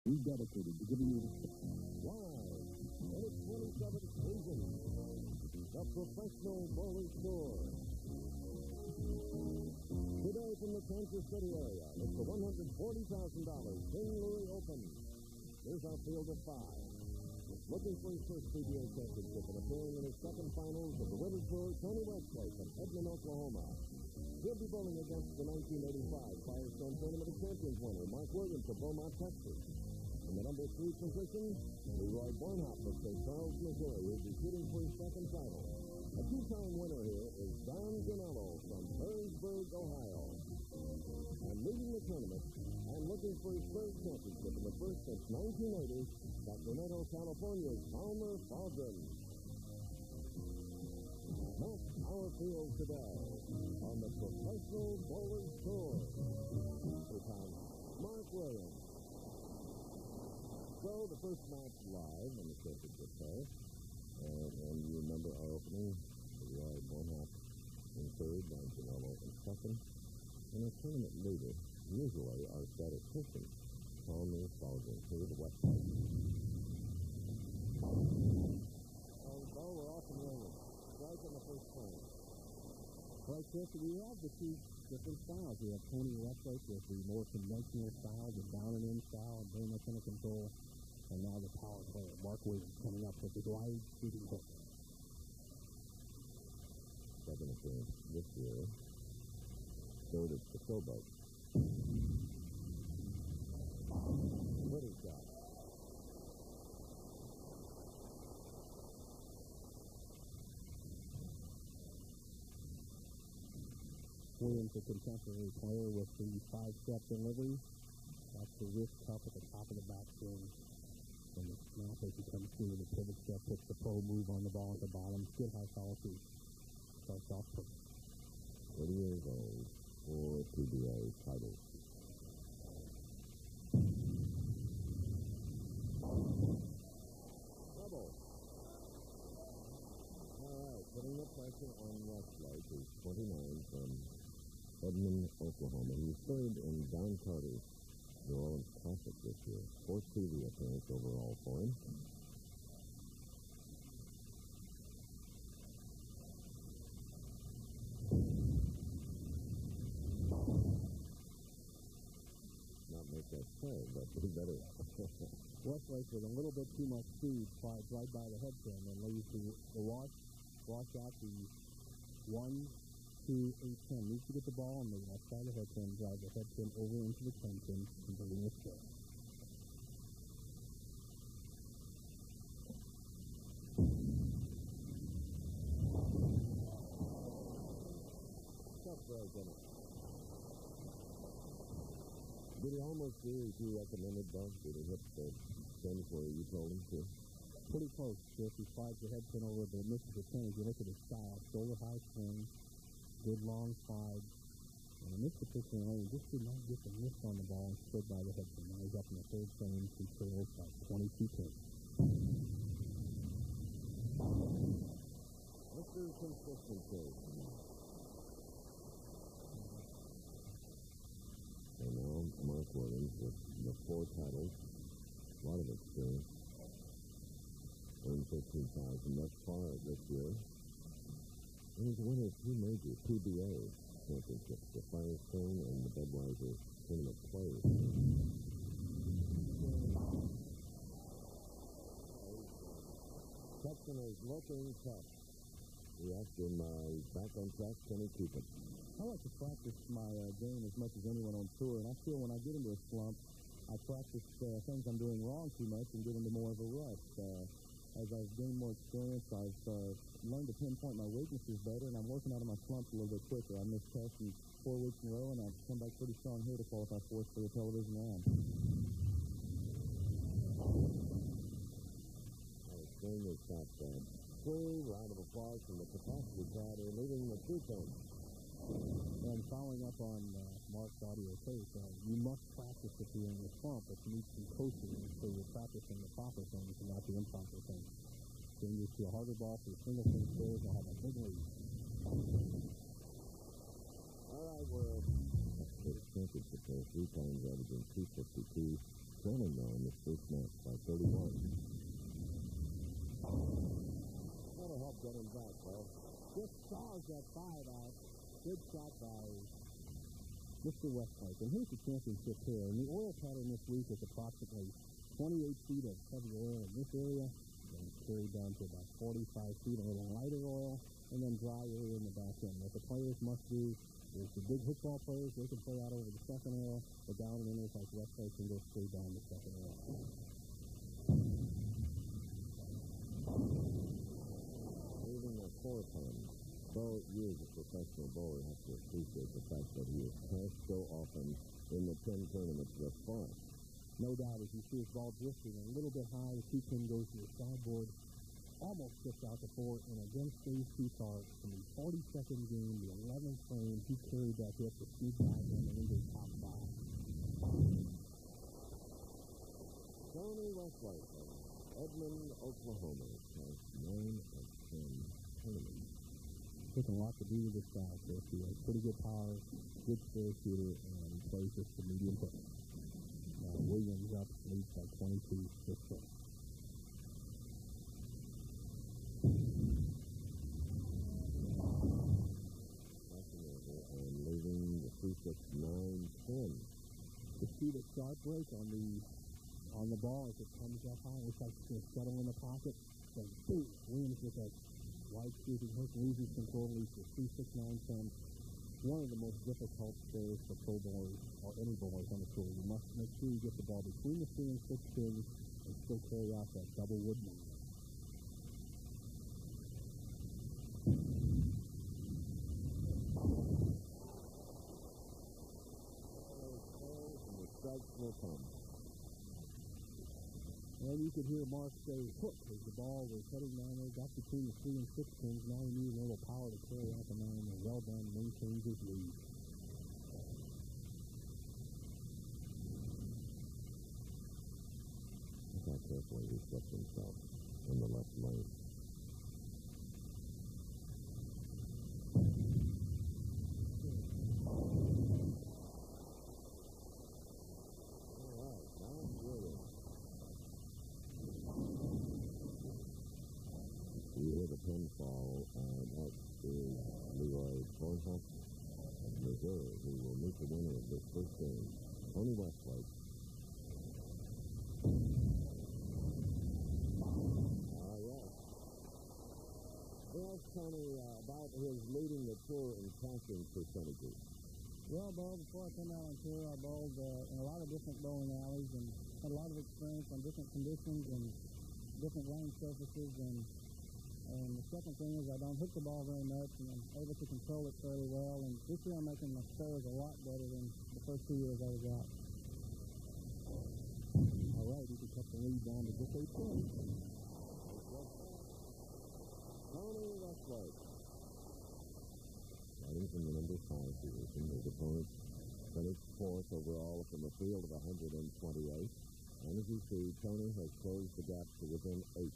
We dedicated to giving you live in its 27th season, the Professional Bowling Tour. Today from the Kansas City area, it's the $140,000 King Louie Open. Here's our field of five. Looking for his first PBA championship and appearing in his second finals of the Women's Tour, Tony Westlake from Edmond, Oklahoma. He'll be bowling against the 1985 Firestone Tournament of Champions winner, Mark Williams of Beaumont, Texas. In the number 3 position, Leroy Barnhop of St. Charles, Missouri, who's be shooting for his second title. A two-time winner here is Don Ganello from Perrysburg, Ohio. And leading the tournament and looking for his third championship in the first since 1980, Sacramento, California's Palmer Faldrin. That's our field today on the Professional Bowling Tour. This time, Mark Williams. So, the first match live on the championship show. And you remember our opening, Leroy Barnhop in third, Don Ganello in second. And our tournament leader, usually our statistician, Palmer Faldrin, here at the West Side. And so we're off and running. Right on the first time. Right, Chris, we have the two different styles. We have Tony Westlake with the more conventional style, the down and in style, and very much under control. And now the power player, Mark Williams, coming up with the glide shooting hook. Second appearance this year. Third is the showboat. Pretty shot. Williams, a contemporary player with the 5-step delivery. That's the wrist cup at the top of the backswing. And the snap as he comes through the pivot step, puts the pro move on the ball at the bottom. Good high follow through. Starts off quick. 30 years old, 4 PBA titles. Trouble. All right, putting the pressure on Westlake, who's 29 from Edmond, Oklahoma. He was third in Don Carter's New Orleans Classic this year. 4th TV appearance overall for him. Not make that play, but he better. Westlake with a little bit too much speed slides right by the head pin and leaves the wash out the 1, 2, 8, 10. Needs to get the ball on the left side of the head pin, drive the head pin over into the 10 pin, and bring it straight. Tough break, isn't it? Did he almost do as you recommended, Doug? Did he hit the pins where you told him to? Pretty close, Chris. He slides the head pin over, but misses the pin. If you look at his style, shoulder high swing, good long slide. And in this particular lane, just did not get the miss on the ball and stood by the head pin. Now he's up in the third frame. He trails by 22 pins. Mr. Consistency. And now Mark Williams with the 4 titles. A lot of experience. Earned $15,000 thus far this year. And he's a winner of 2 major PBA championships, the Firestone and the Budweiser Tournament Players. Texan is looking tough. We asked him, he's back on track, can he keep it? I like to practice my game as much as anyone on tour, and I feel when I get into a slump, I practice things I'm doing wrong too much and get into more of a rut. As I've gained more experience, I've learned to pinpoint my weaknesses better, and I'm working out of my slumps a little bit quicker. I missed tests 4 weeks in a row, and I've come back pretty strong here to qualify fourth for the television round. Swing has got full round of applause from the capacity crowd who are leading the 2 pins. And following up on Mark's audio tape, you must practice if you're in the slump, but you need some coaching, so you're practicing the proper things and not the improper things. Changes to a harder ball for the single pin squares will have a big lead. All right, we're championship there, 3 times averaging 252, trailing now in this first match by 31. That'll help get him back, though. Just saws that 5 out. Good shot by Mr. Westlake. And here's the championship here. And the oil pattern this week is approximately 28 feet of heavy oil in this area, and carried down to about 45 feet, a little lighter oil, and then dry area in the back end. What the players must do is the big hookball players, they can play out over the second oil, but down and inners like Westlake can go straight down the second oil. Leaving a 4-ton. Bo, you as a professional bowler have to appreciate the fact that he has passed so often in the 10 tournaments thus far. No doubt, as you see his ball drifting a little bit high, the 2-pin goes to the sideboard, almost tips out the 4, and against these two starts in the 42nd game, the 11th frame, he carried that hit to sneak by him and into the top 5. Tony Westlake, Edmond, Oklahoma, has 9 of 10 tournaments. Taking a lot to do with this guy, Chris. He has pretty good power, good spare shooter, and he plays just the medium play. Williams up, leads by 22 this game. And leaving the 3-6-9-10. The speed of sharp break on the ball as it comes up high. It's like it's going to settle in the pocket. So boom, Williams with that wide sweeping hook, loses control, leads to 3-6-9-10. One of the most difficult spares for pro bowlers or any bowlers on the tour. You must make sure you get the ball between the 3 and 6 pins and still carry out that double wood movement. And the strikes will come. And you could hear Mark say, hook, as the ball was heading down there, got between the 3 and 6 pins. Now he needed a little power to carry out the 9, and well done, maintains his lead. Look how carefully he sets himself in the left lane. Pinfall, that is Leroy Bornhoff of Missouri, who will meet the winner of this first game, Tony Westlake. Yes. Ask Tony about his leading the tour in passing percentages. Well, Bo, before I came out on tour, I bowled in a lot of different bowling alleys and had a lot of experience on different conditions and different line surfaces. And the second thing is I don't hit the ball very much, and I'm able to control it fairly well. And this year I'm making my spares a lot better than the first 2 years I was out. All right, he can cut the lead down to just 8 points. Tony Westlake. Starting from the number 5 position, his opponent finished 4th overall from a field of 128. And as you see, Tony has closed the gap to within 8.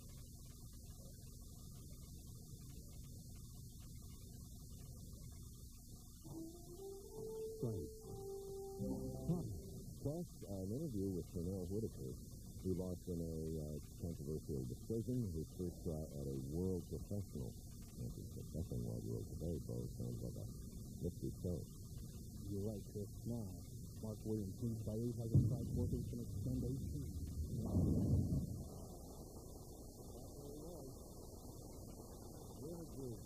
Plus, an interview with Pernell Whitaker, who lost in a controversial decision his first try at a world professional championship. Nothing like world today, Bo. Sounds like a risky start. You're right, Chris. Now, Mark Williams leads by 8, has a strike worth and can extend 18.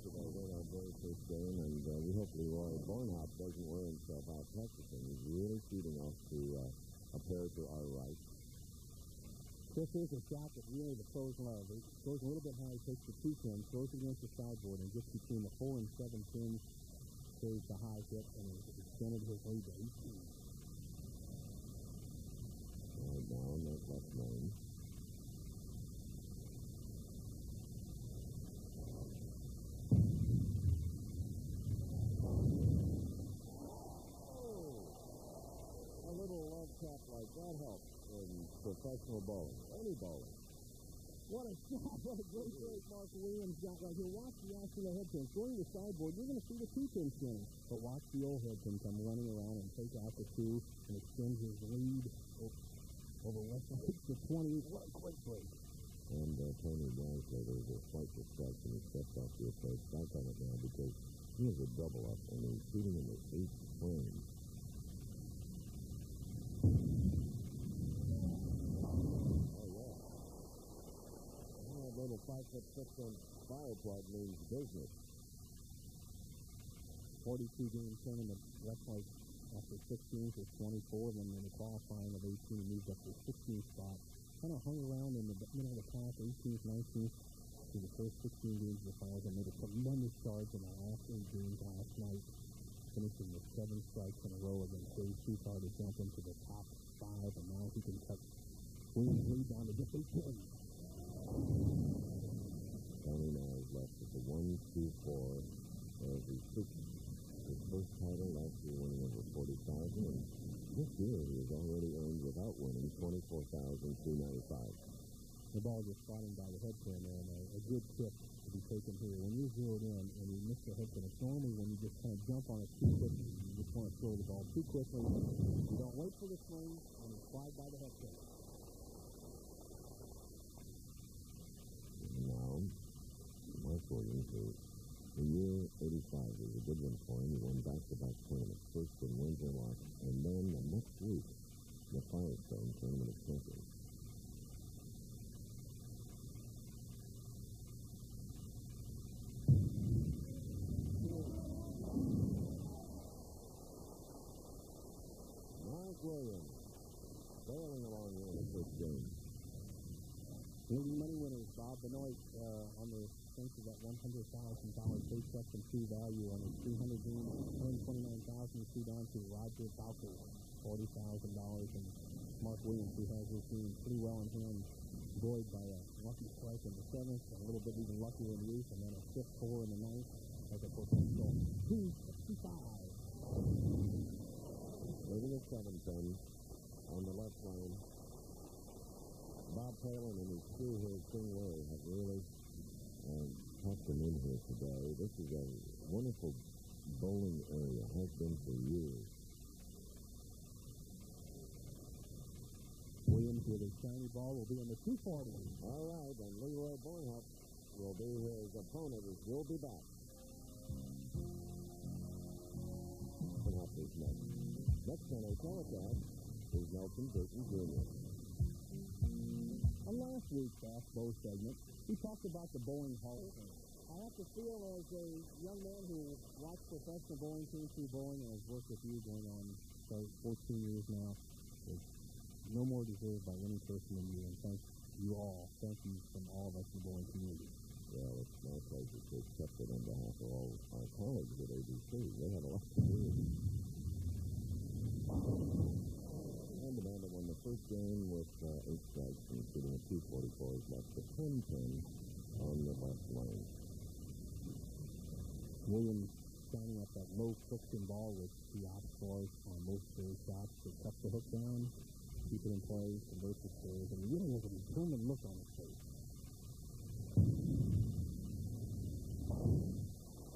Today, then our very first game, and we hope Leroy Bornhoff doesn't wear himself out practicing. He's really shooting off to a pair to our right. This is a shot that really the pros love. It goes a little bit high, takes the 2 pins, throws it against the sideboard, and gets between the 4 and 7 pins, carries the high hit, and has extended his lead to 18. Right down that left lane. Tap like that helps in professional bowling, any bowling. What a shot. What a great break Mark Williams got right here. Watch the action of the head pin. Going to the sideboard, you're going to see the 2 pin swing. But watch the old head pin come running around and take out the 2 and extend his lead over Westlake to 20. What a quick break. And Tony Bransler, there was a slight distraction. He stepped off the approach. Back on it now because he has a double up and he's shooting in the 8th frame. Oh, yeah. That little 5'6" fire plug means business. 42-game tournament. Westlake, after 16 to 24, then in the qualifying of 18, moved up to 16th spot. Kind of hung around in the middle of the pack, 18th, 19th, to the first 16 games of the finals, and made a tremendous charge in the last 8 games last night, finishing with 7 strikes in a row against Dave Shuchar to jump into the top 5, and now he can cut Williams' lead down to just 8 points. Tony now is left with the 1-2-4 as he seeks his first title last year, winning over 40,000, and this year he has already earned, without winning, 24,295. The ball just spotting by the head pin, and a good tip to be taken here. When you're zeroed in and you miss the head pin, it's normally when you just kind of jump on it too quickly. You just want to throw the ball too quickly. You don't wait for the swing, and you slide by the head pin. And now, Mark Williams, the year 85 was a good one for him. He won back-to-back tournaments, first in Windsor Lock, and then the next week, the Firestone Tournament of Champions. Mark Williams, sailing along here in the first game. Leading money winners, Bob Benoit on the strength of that $100,000 paycheck and true value on his 300 game, $129,000 true down to Roger Bowker, $40,000, and Mark Williams, who has his team pretty well in hand, buoyed by a lucky strike in the 7th, a little bit even luckier in the 8th, and then a 5th 4 in the 9th, as a potential 265. Leading at 7th then, on the left lane. Bob Palin and his crew here, King Louie, have really tucked them in here today. This is a wonderful bowling area, has been for years. Williams with a shiny ball will be on the 240. All right, and Leroy Bornhup will be his opponent, as we'll be back. Bornhup is next. Next on our telecast is Nelson Burton Jr. On last week's Fast Bow segment, we talked about the bowling hall of fame. I have to feel as a young man who watched professional bowling teams through bowling and has worked with you going on for 14 years now, is no more deserved by any person than you, and thank you all. Thank you from all of us in the bowling community. Well, it's my pleasure to accept it on behalf of all our colleagues at ABC. They had a lot to do with it. And the man that won the first game with 8 strikes and shooting a 244 is left to 10-10 on the left lane. Williams shining up that low friction ball with the off-bars on most of his shots to cut the hook down, keep it in place, convert the squares, and he really has a determined look on his face.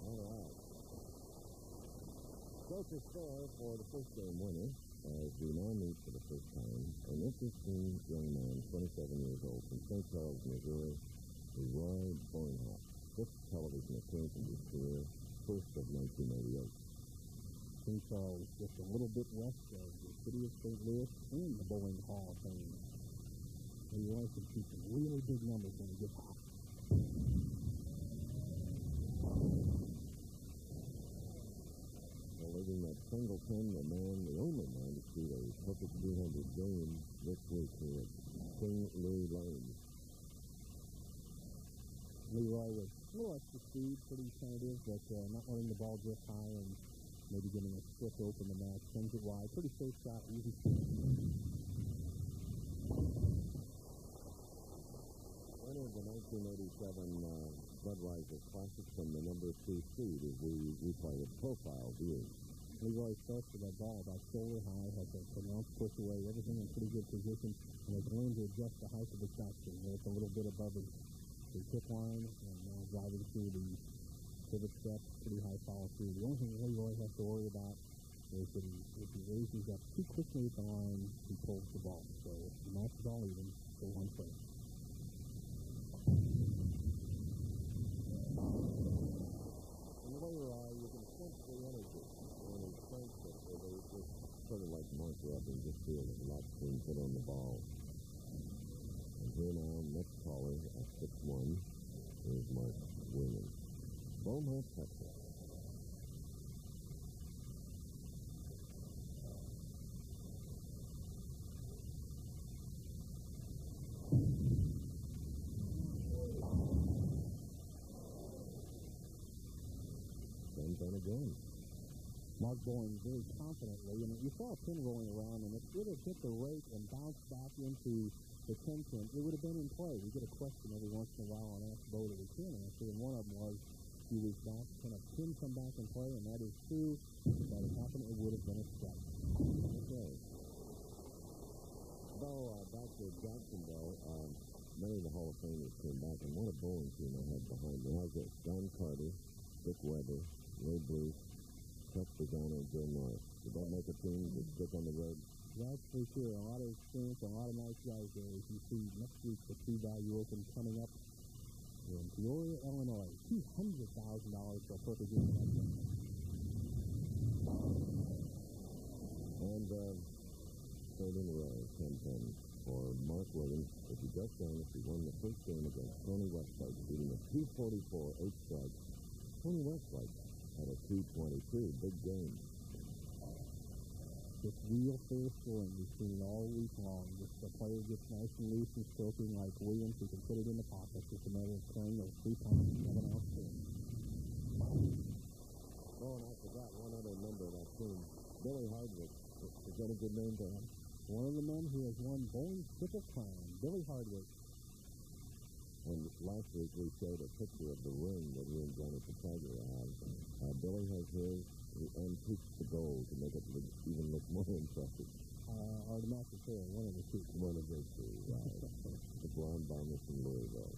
All right. Closer score for the first game winner, as we now meet for the first time an interesting young man, 27 years old, from St. Charles, Missouri, Leroy Bornhup. 5th television appearance in his career, first of 1988. St. Charles, just a little bit west of the city of St. Louis and the Bowling Hall of Fame. Leroy can keep some really big numbers when he gets hot. Leading that Singleton, the only man to shoot a perfect 300 game this week here at King Louie Lane. Leroy was a little extra speed, pretty tentative, but not letting the ball drift high and maybe getting a strip open the match. Sends it wide. Pretty safe shot, easy shoot. Winner of the 1987 Budweiser Classic from the number 2 seed as we play a profile view. Leroy starts with that ball about shoulder high, has a pronounced push away, everything in pretty good position, and has learned to adjust the height of the shot string. It's a little bit above his tip line, and now driving through the pivot step, pretty high follow through. The only thing Leroy has to worry about is that if he raises up too quickly at the line, he pulls the ball. So the match is all even, so one point. And the way you can sense the energy when he thinks that they just sort of like Mark Rubbing, just feel that lots being put on the ball. And here now, next caller at 6-1 is Mark Williams. Beaumont, Texas. Done again. Mark Bowen very confidently, and you saw a pin rolling around, and if it had hit the rake and bounced back into the 10 pin, it would have been in play. We get a question every once in a while and ask Bo that we can answer, and one of them was a few weeks back, can a pin come back in play? And that is true. If that had happened, it would have been a strike. Okay. Bo, back to Jacksonville, many of the Hall of Famers came back, and what a bowling team I had behind me. I was at John Carter, Dick Weber, Ray Bruce, Chuck Pagano, and Joe Norris. Did that make a team that stick on the road? That's for sure. A lot of experience, a lot of nice guys there. As you see next week, the Two-Value Open coming up in Peoria, Illinois. $200,000 for a perfect game. And third in a row, 10-10 for Mark Williams. If you just joined us, he won the first game against Tony Westlake, beating a 244, 8 strikes. Tony Westlake had a 222. Big game. It's real fair scoring. We've seen it all week long. Just the player gets nice and loose and stroking like Williams. He can put it in the pocket. It's just a matter of playing those 3 pounds, 7-ounce pins. Oh, and I forgot one other member of that team, Billy Hardwick. Is that a good name to him? One of the men who has won Bowling's Triple Crown, Billy Hardwick. And last week we showed a picture of the ring that he and Johnny Patagra have. Billy has his. He antiques the gold to make it even look more impressive. Or the match is fair, one of the two. One of those two, right. The blonde bomber from Louisville.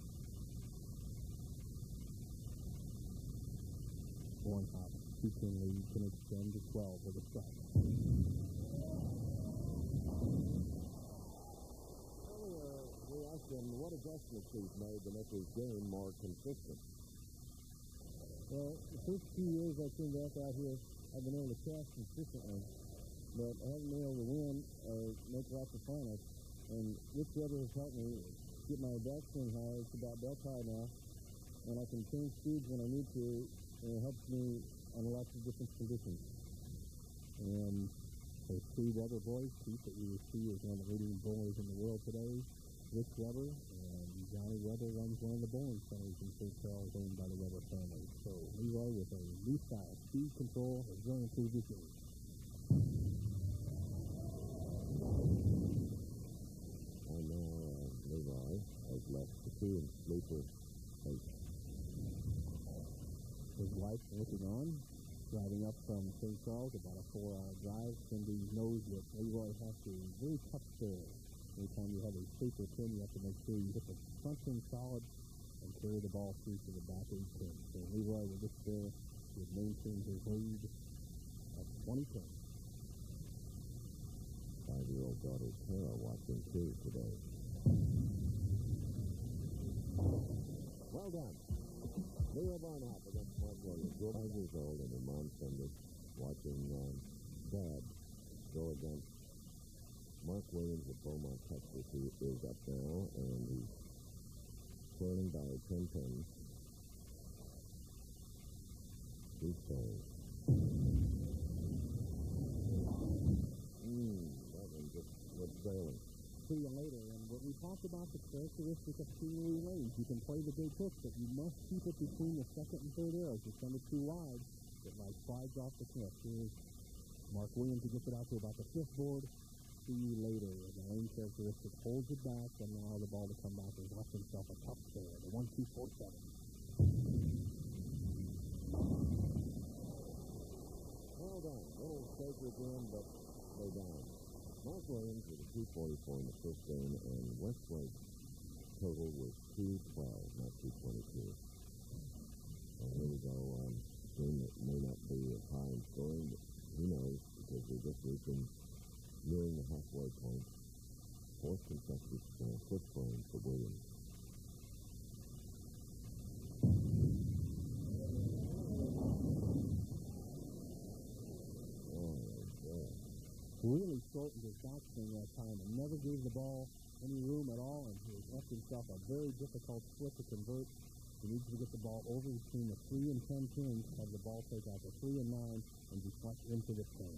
One top. 2-pin lead can extend to 12 with a strike. Earlier, we asked him what adjustments he's made to make his game more consistent. Well, the first few years I've been back out here, I've been able to cast consistently, but I haven't been able to win or make lots of finals. And this weather has helped me get my backswing high. It's about belt high now, and I can change speeds when I need to, and it helps me on lots of different conditions. And there's 3 Weber boys. Pete, that you see, is one of the leading bowlers in the world today. Rich Weber, and Johnny Weber runs one of the bowling centers in St. Charles, owned by the Weber family. So Leroy, with a new style, speed control, has really improved his game. And now Leroy has left the 2 and sleeper face. His wife looking on, driving up from St. Charles, about a 4-hour drive. Cindy knows that Leroy has to very tough there. Every time you have a sleeper pin, you have to make sure you hit the front pin solid and carry the ball through to the back 8 pin. So Leroy will just there would maintain his lead at 20 pins. 5-year-old daughter Tara watching too today. Well done. Leo Barnhart against Mark Williams. 5 years old, and her mom Cindy watching Dad go against Mark Williams of Beaumont, Texas, who is up now, and he's trailing by 10 pins. He's playing. That one just was trailing. See you later. And what we talked about, the characteristic of Louie lanes, you can play the big hook, but you must keep it between the second and third arrows. You send it too wide, it like slides off the cliff. Here's Mark Williams to get it out to about the 5th board. See you later. The lane characteristic holds it back, and now the ball to come back and left himself a tough score. The 1-2-4-7. Well done. Little shaker again, but they down. Mark Williams with a 244 in the first game, and Westlake's total was 212, not 222. And here we go. Game that may not be as high in scoring, but who knows? as we just reaching nearing the halfway point. Fourth consecutive switch frame for Williams. Really shortened his backswing that time and never gave the ball any room at all, and he left himself a very difficult split to convert. He needs to get the ball over between the 3 and 10 pins, have the ball take out the 3 and 9, and deflect into the pin.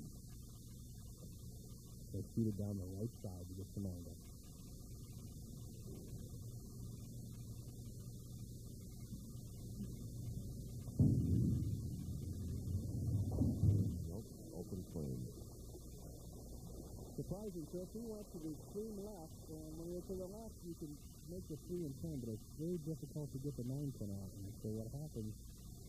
So shoot it down the right side to get some angle. Nope, open frame. Surprising, Chris. He went to the extreme left, and when you're to the left, you can make the 3 and 10, but it's very difficult to get the 9 pin out. And so what happens,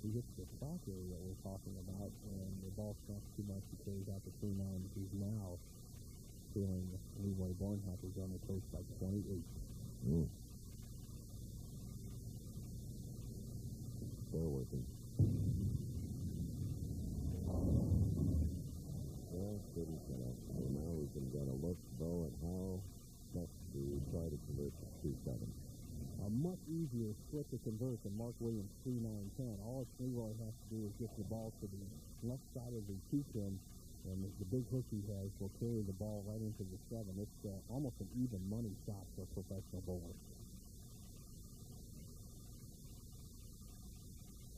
he hits the back area that we're talking about, and the ball snaps too much. He carries out the 3-9. He's now feeling Leroy Bornhopper's on the coast by 28. Still working. Didn't set up. So now we can get a look, though, at how best to try to convert to 2-7. A much easier split to convert than Mark Williams' 3-9-10. All Leroy has to do is get the ball to the left side of the 2 pin, and the big hook he has will carry the ball right into the 7. It's almost an even money shot for a professional bowler.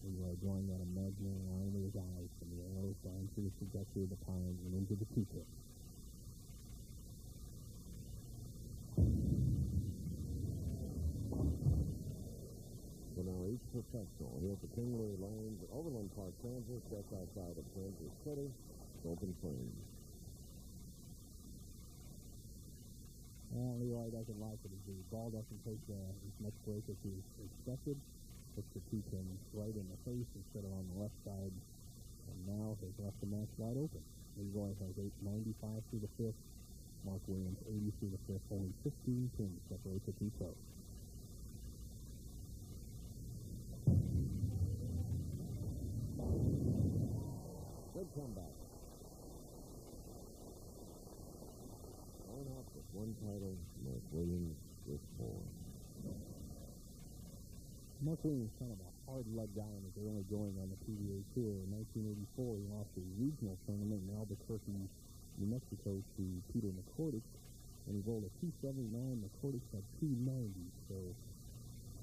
Leroy drawing that imaginary line with his eyes from the arrows down through the trajectory of the pines and into the 2 pin. So now each professional here at the King Louie Lanes at Overland Park, Kansas, just outside of Kansas City, open frame. Leroy doesn't like it. The ball doesn't take as much break as he expected. Puts the 2 pin right in the face instead of on the left side. And now has left the match wide open. Leroy has 895 through the 5th. Mark Williams 80 through the 5th. Only 15 pins separate the 2 pros. Good comeback. Bornhop with 1 title, Mark Williams with 4. Mark Williams is kind of a hard-luck guy in his early going on the PBA Tour. In 1984, he lost a regional tournament in Albuquerque, New Mexico to Peter McCordick, and he rolled a 279. McCordick had 290. So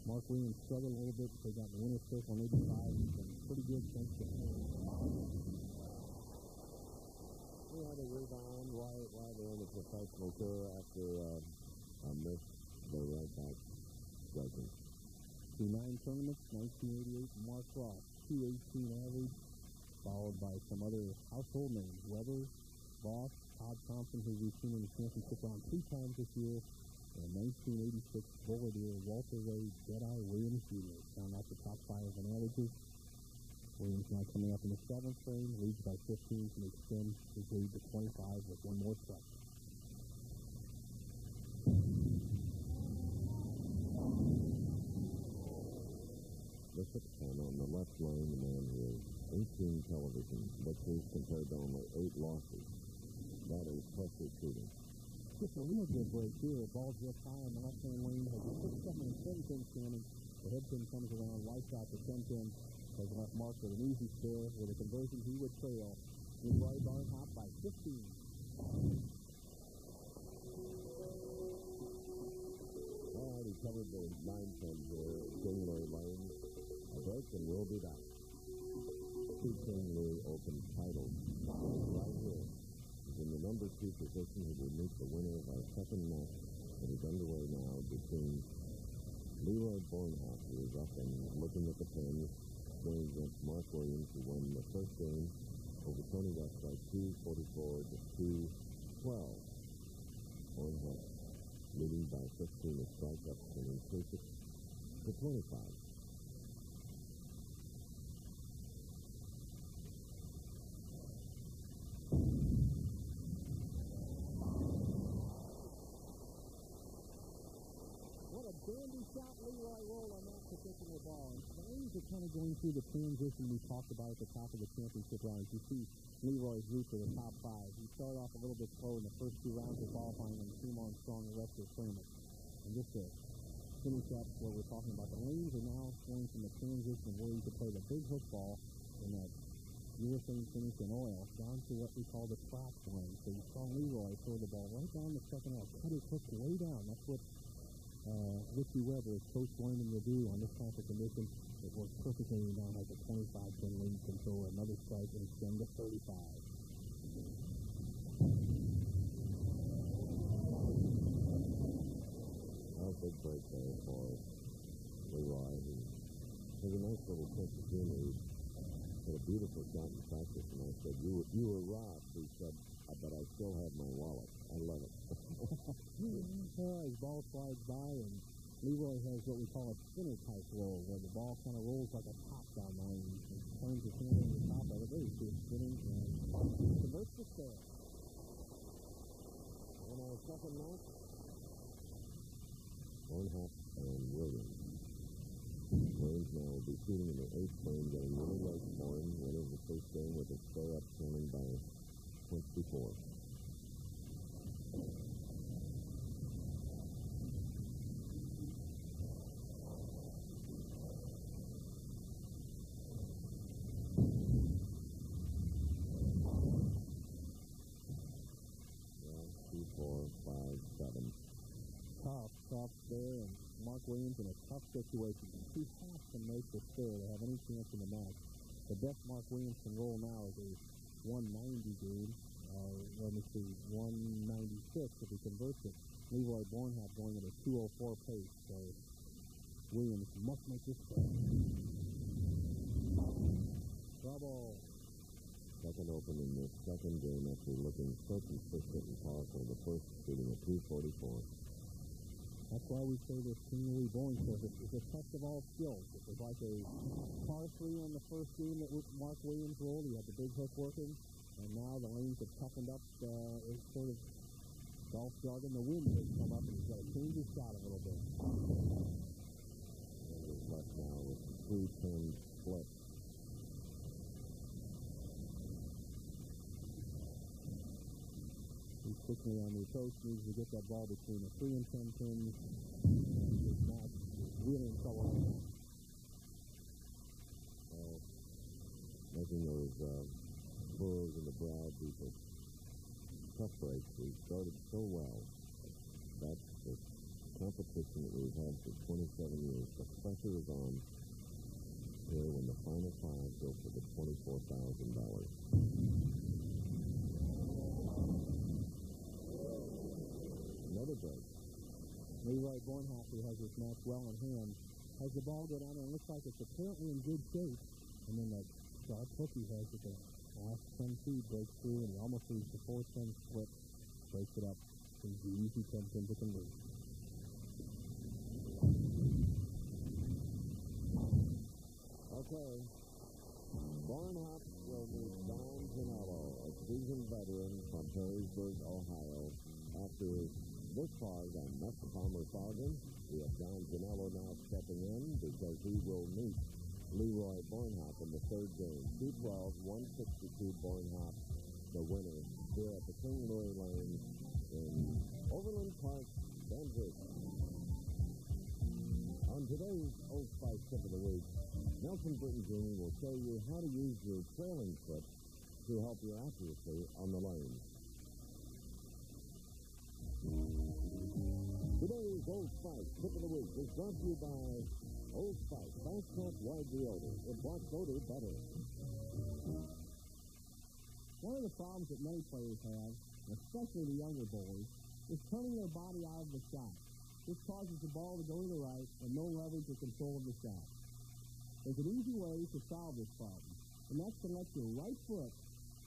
Mark Williams struggled a little bit because he got in the winner's circle in 85. He's been pretty good since then. He had a rebound while they're in the professional tour after a miss the right back striking. 9 tournaments, 1988, Mark Ross, 218 average, followed by some other household names, Weber, Voss, Todd Thompson, who we've seen in the championship round 3 times this year, and 1986 Boulevardier, Walter Ray, Deadeye Williams Jr. Found out the top 5 in averages. Williams now coming up in the 7th frame, leads by 15 to extend his lead to 25 with 1 more strike. The 6th man on the left lane, the man who has 18 television victories compared to only 8 losses. That is pressure shooting. Just a real good break here. Ball just high on the left-hand lane. Has a 6, 7, and 7 pin standing. The head pin comes around. White shot to 10 pin. Has left Mark with an easy spare. With a conversion, he would trail. Leroy Bornhop by 15. All right, he covered the 9 pin here at King Louie Lanes. A break, and we'll be back. 2 King Louie Open titles right here. He's in the number 2 position. He will meet the winner of our 2nd match that is underway now between Leroy Bornhop, who is up and looking at the pins, going against Mark Williams, who won the first game over Tony West by 244 to 212. Bornhop leading by 15 a strikeout and increase it to 25. What a dandy shot Leroy rolled on that to kicking the ball. And Flames are kind of going through the transition we talked about at the top of the championship rounds. You see Leroy's route to the top five. He started off a little bit slow in the first two rounds of ball finding and came on strong the rest of the tournament. And just to finish up what we're talking about, the Lanes are now going from the transition where you could play the big hook ball in that urethane finish in oil down to what we call the track lane. So you saw Leroy throw the ball right down the second oil, cut his hook way down. That's what Richie Weber, Coach Wyman, will do on this type of condition. It works perfectly down like a 25-10 lead control, another strike, and extend to 35. A big break there for Leroy. He has a nice little sense of humor. He had a beautiful shot in practice, and I said, you were robbed. He said, but I still have my wallet. I love it. His ball slides by, and Leroy has what we call a spinner type roll, where the ball kind of rolls like a top down line. He turns his hand on the top of it. There you see it spinning, and converts the square. In our second match, Bornhop and Williams. Williams now will be shooting in the eighth frame, getting really late for him, winning the first game with a square up turning by 24. Tough there, and Mark Williams in a tough situation. He has to make the score to have any chance in the match. The best Mark Williams can roll now is a 190 game, let me see, 196 if he converts it. Leroy Bornhop going at a 204 pace, so Williams must make this score. Trouble. Second open in this second game after looking so consistent and powerful. The first shooting at 244. That's why we say this King Louie bowling surface is a test of all skills. It was like a par 3 on the first game that Mark Williams rolled. He had the big hook working, and now the lanes have toughened up. It's sort of golf jargon. The wind has come up, and he's got to change his shot a little bit. He's left now with 3-10 split. He's quickly on the approach, needs to get that ball between the 3 and 10 pins, and his match is really in trouble. Making those furrows in the brow due to tough breaks. We started so well. That's the competition that we've had for 27 years. The pressure is on here when the final five go for the $24,000. Another break. Leroy Bornhop, who has this match well in hand, has the ball go down there and looks like it's apparently in good shape. And then that sharp hook he has at the last 10 feet breaks through, and he almost reaches the 4-10 split, breaks it up. He's the easy 10 pin to convert. Okay. Bornhop will meet Don Janello, a seasoned veteran from Perrysburg, Ohio. After this part on Mr. Palmer Fargan, we have Don Janello now stepping in because he will meet Leroy Bornhop in the third game. 212-162 Bornhop, the winner, here at the King Louie Lane in Overland Park, Kansas. On today's Old Spice Tip of the Week, Nelson Britton Jr. will show you how to use your trailing foot to help your accuracy on the lane. Today's Old Spice Tip of the Week is brought to you by Old Spice Fast Track Wide Deodorant. It blocks odor better. One of the problems that many players have, especially the younger bowlers, is turning their body out of the shot. This causes the ball to go to the right and no leverage or control of the shot. There's an easy way to solve this problem, and that's to let your right foot,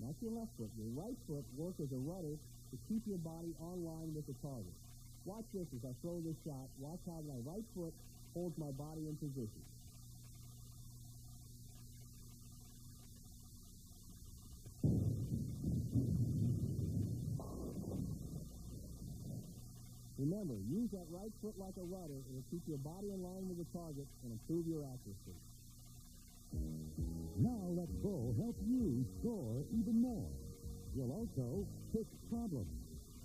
not your left foot, your right foot work as a rudder to keep your body on line with the target. Watch this as I throw this shot. Watch how my right foot holds my body in position. Remember, use that right foot like a rudder. It'll keep your body in line with the target and improve your accuracy. Now let Bo help you score even more. You'll also fix problems,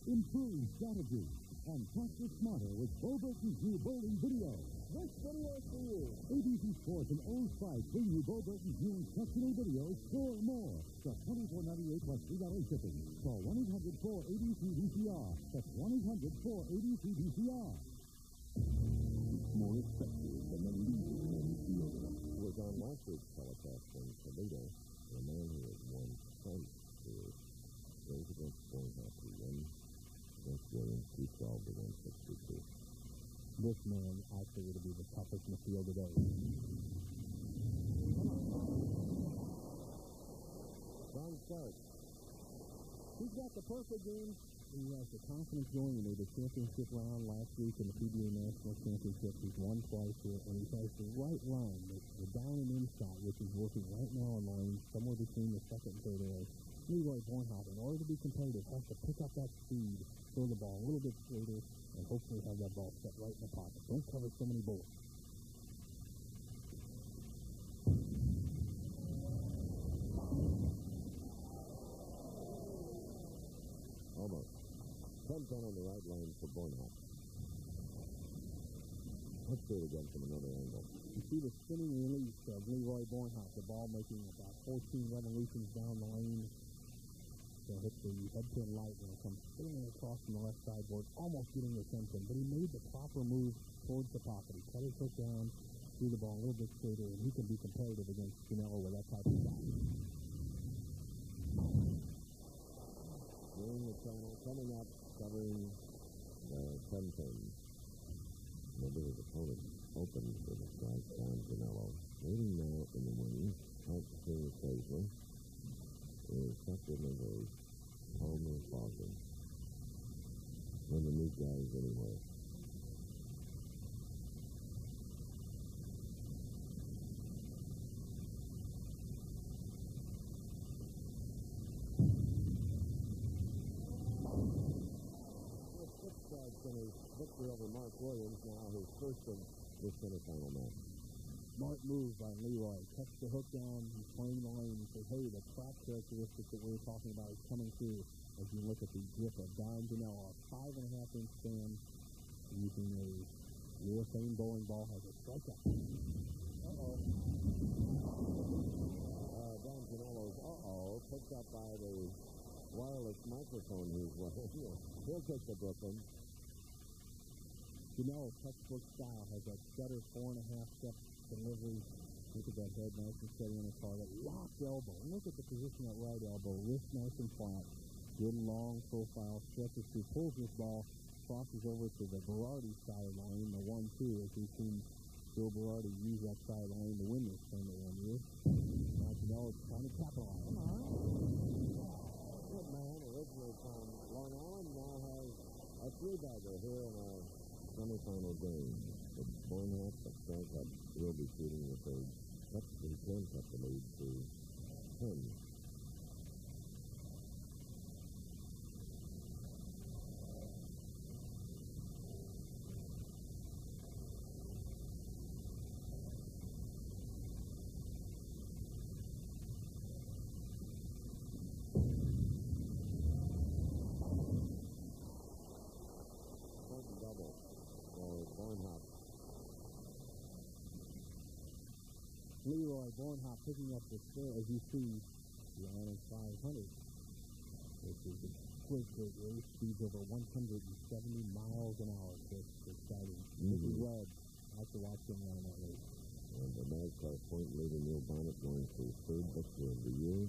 improve strategy, and practice smarter with Bo Burton's new bowling video. This video is for you. ABC Sports and Old Spice bring you Bo Burton's new instructional video, Score More. Just $24.98 plus $3 shipping. Call 1-800-4ABC-VCR. That's 1-800-4ABC-VCR. More effective than the leader in the field. It was on last week's telecast in Toledo. The man who has won tons here goes against Boynton who won against Williams 212 to 162. This man, I figure, to be the toughest in the field today. Strong start. He's got the perfect game. He has the confidence going. He made the championship round last week in the PBA National Championship. He's won twice here, and he has the right line, the down and in shot, which is working right now on the lane, somewhere between the second and third areas. Leroy Bornhoff, in order to be competitive, has to pick up that speed, throw the ball a little bit straighter, and hopefully have that ball set right in the pocket. Don't cover so many bullets. Almost. 10-10 on the right lane for Bornhoff. Let's do it again from another angle. You see the spinning release of Leroy Bornhoff, the ball making about 14 revolutions down the lane. So hit the head pin light when it comes spinning across from the left sideboard, almost getting the attention. But he made the proper move towards the pocket. He cut his foot down, threw the ball a little bit straighter, and he can be competitive against Janela with that type of shot. Nearing the channel, coming up, covering the 10-10. Remember his opponent opened with a strike down Janela. Waiting now in the wings, out to occasionally, is second number Homer Foster. One of the new guys anyway. Six strikes in his victory over Mark Williams, now his first of this semifinal match. Smart move by Leroy. Cuts the hook down. He's playing the lane. He says, hey, the track characteristics that we were talking about is coming through as you look at the grip of Don Janela. A 5.5-inch span using a urethane bowling ball has a strikeout. Don Janelo's picked up by the wireless microphone he's wearing. He'll take the Brooklyn. Janela's textbook style has that stutter 4.5-step delivery. Look at that head nice and steady on the target. Locked elbow. Look at the position at right elbow. Wrist nice and flat. Good long profile. Stretches through. Pulls this ball. Crosses over to the Berardi side of the lane. The 1-2 as we've seen Bill Berardi use that side of the lane to win this tournament 1 year. Now Janela's trying to capitalize. Good man, originally from Long Island, now has a three-bagger here in a semifinal game. It's Bornhoff, the strikeout will be shooting the third. That's the 10 cut the lead to 10. Double for Bornhoff. Leroy Bornhoff picking up the score, as you see, the Atlantic 500. This is a quick race. Speeds over 170 miles an hour. It's exciting. This is Red. I like to watch him run that race. And the NASCAR point leader Neil Bonnet going to third victory of the year.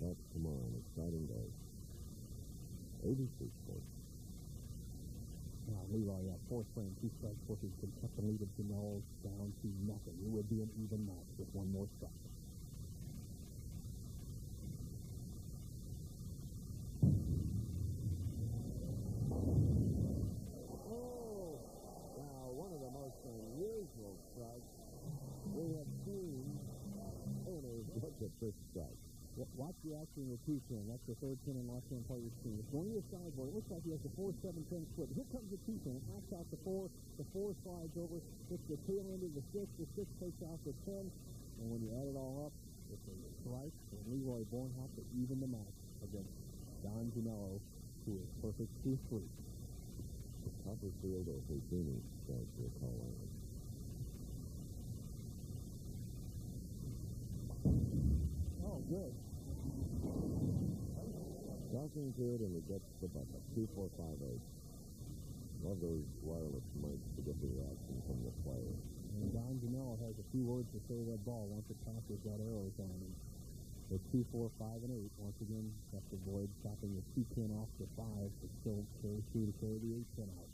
That's tomorrow, an exciting day. 86 points. Now, Leroy, 4th frame, 2 strikes, pushes can cut the lead of Janela down to nothing. It would be an even match with one more strike. Oh! Now, one of the most unusual strikes we have seen. And look at this strike. Watch the action with 2-10. That's the third pin in left-hand player's team. It's going to the sideboard. It looks like he has the 4-7-10 split. Here comes the 2-10. It knocks out the 4. The 4 slides over. Hits the tail end of the 6. The 6 takes out the 10. And when you add it all up, it's a strike for Leroy Bornhop to even the match against Don Janello, who is perfect 2-3. The Copperfield or Houdini strike we'll call on. Oh, good. Talking to it, and it gets the bucket. 2-4-5-8. Love those wireless mics to get the reaction from the player. And Don Janello has a few words to say to that ball once it passes that arrows on him. It's 2-4-5-8. Once again, after Boyd chopping the 2-10 off the 5, it still carries through to carry the 8-10 out.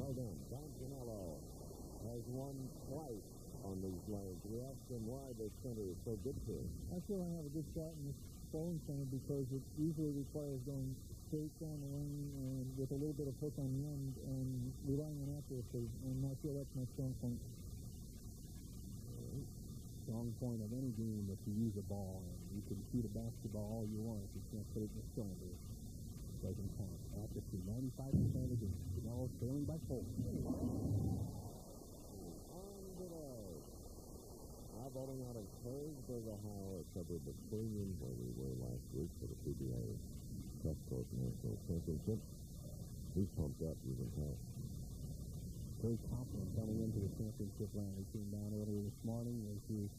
Well done. Don Janello has won twice on these lanes. We asked him why the center is so good to him. I feel I have a good shot in this bowling center because it usually requires going straight down the lane and with a little bit of hook on the end and relying on accuracy, and I feel that's my strong point. Strong point of any game is to use a ball, and you can shoot a basketball all you want if you can't put it in the cylinder. It doesn't count. Accuracy, 95% of the game. Janello trailing by 4. Bowling out of Harrisburg, Ohio, at Suburban Stadium, where we were last week for the PBA West Coast National Championship. He's pumped up, you can tell. Very confident coming into the championship round. He came down earlier this morning as he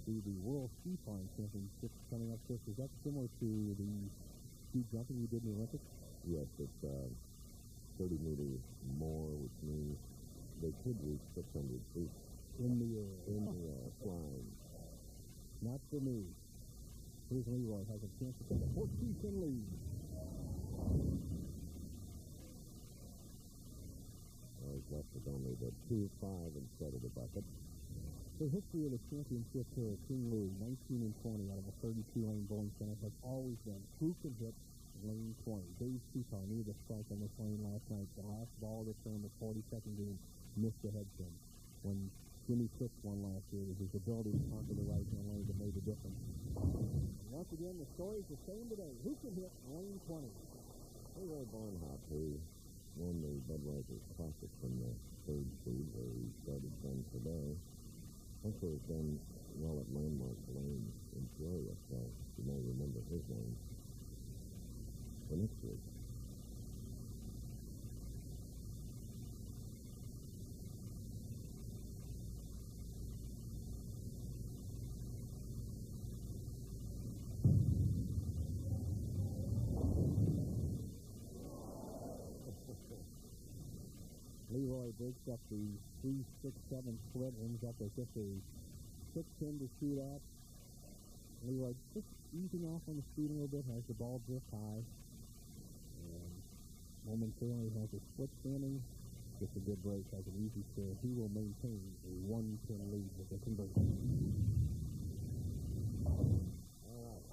see the World Ski Flying Championship coming up. Chris, is that similar to the ski jumping you did in the Olympics? Yes, it's 30 meters more, which means they could reach 600 feet. In the air, flying. Not for me. Here's Leroy, has a chance to take a 14-10 lead. He's left with only the 2-5 instead of the bucket. The history of the championship here at King Louie, 19-20 out of a 32-lane bowling center, has always been who can hit lane 20. Dave Seacar needed a strike on this lane last night. The last ball of the term, the 42nd game, missed the head pin. When Jimmy Cook won last year, it was his ability to conquer the right-hand lane that made the difference. Once again, the story's the same today. Who can hit lane 20? Leroy Bornhop, who won the Budweiser Classic from the third seed, where he started from today, also has done well at Landmark Lane in Peoria, so you may remember his name. The next week. Leroy breaks up the 3-6-7 split, ends up with just a 6-10 to shoot at. Leroy just easing off on the speed a little bit, has the ball drift high. And momentarily has a split standing. Gets a good break, has an easy share. He will maintain a 1-10 lead with the conversion. All right.